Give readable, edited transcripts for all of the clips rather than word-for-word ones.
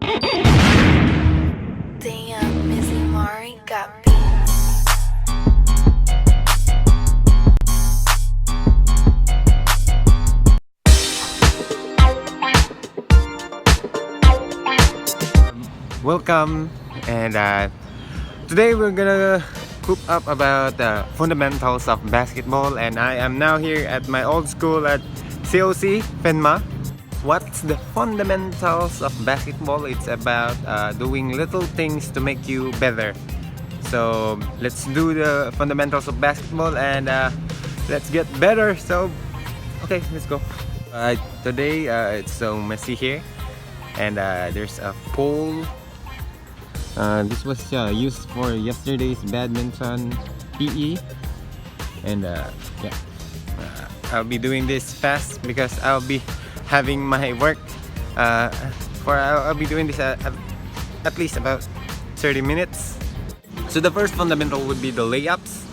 Damn, Missy Mari got beats. Welcome, and today we're gonna coop up about the fundamentals of basketball, and I am now here at my old school at COC FENMA. What's the fundamentals of basketball? It's about doing little things to make you better. So let's do the fundamentals of basketball and let's get better. So okay, let's go. Today it's so messy here, and there's a pole. This was used for yesterday's badminton PE, and yeah, I'll be doing this fast because I'll be having my work I'll be doing this at least about 30 minutes. So the first fundamental would be the layups.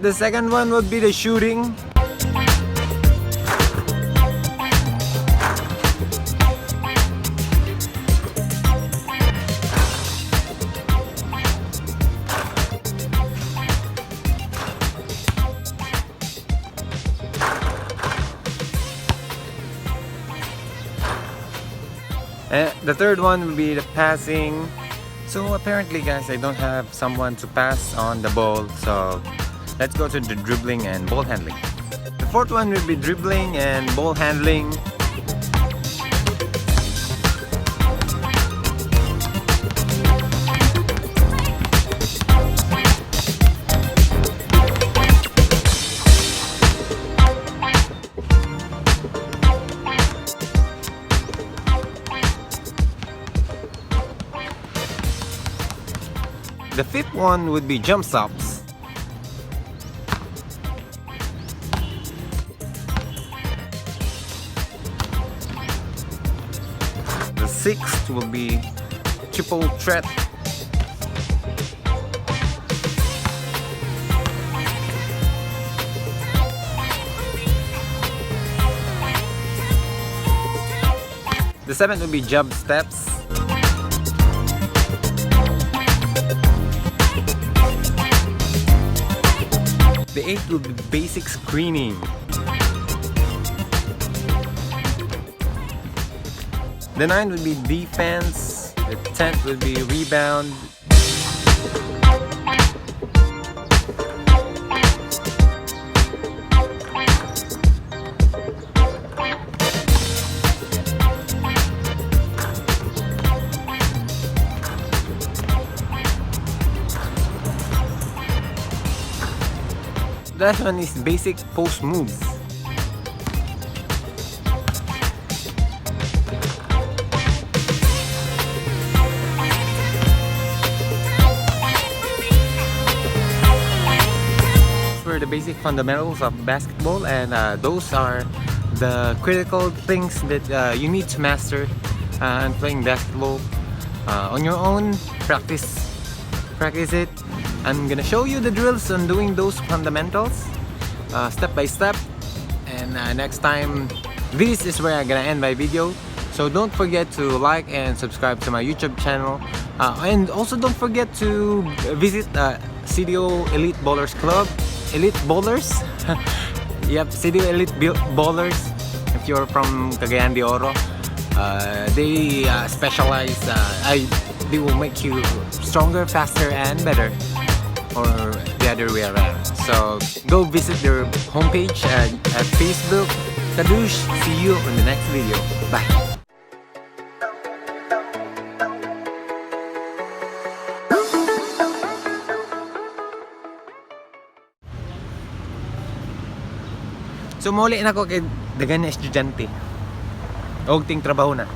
The second one would be the shooting. The third one will be the passing. So apparently guys, I don't have someone to pass on the ball, so let's go to the dribbling and ball handling. The fourth one will be dribbling and ball handling. The fifth one would be jump stops. The sixth will be triple threat. The seventh will be jump steps. The eighth will be basic screening. The ninth will be defense. The 10th will be rebound. That one is basic post moves. For the basic fundamentals of basketball, and those are the critical things that you need to master in playing basketball on your own. Practice it. I'm gonna show you the drills on doing those fundamentals step by step, and next time this is where I'm gonna end my video. So don't forget to like and subscribe to my YouTube channel, and also don't forget to visit CDO Elite Bowlers Club. Elite Bowlers yep, CDO Elite Bowlers. If you're from Cagayan de Oro, they specialize, they will make you stronger, faster, and better, or the other way around. So go visit their homepage at Facebook. Kadush, see you in the next video. Bye. So muli na ko kay dagan na estudyante. Og ting trabaho na.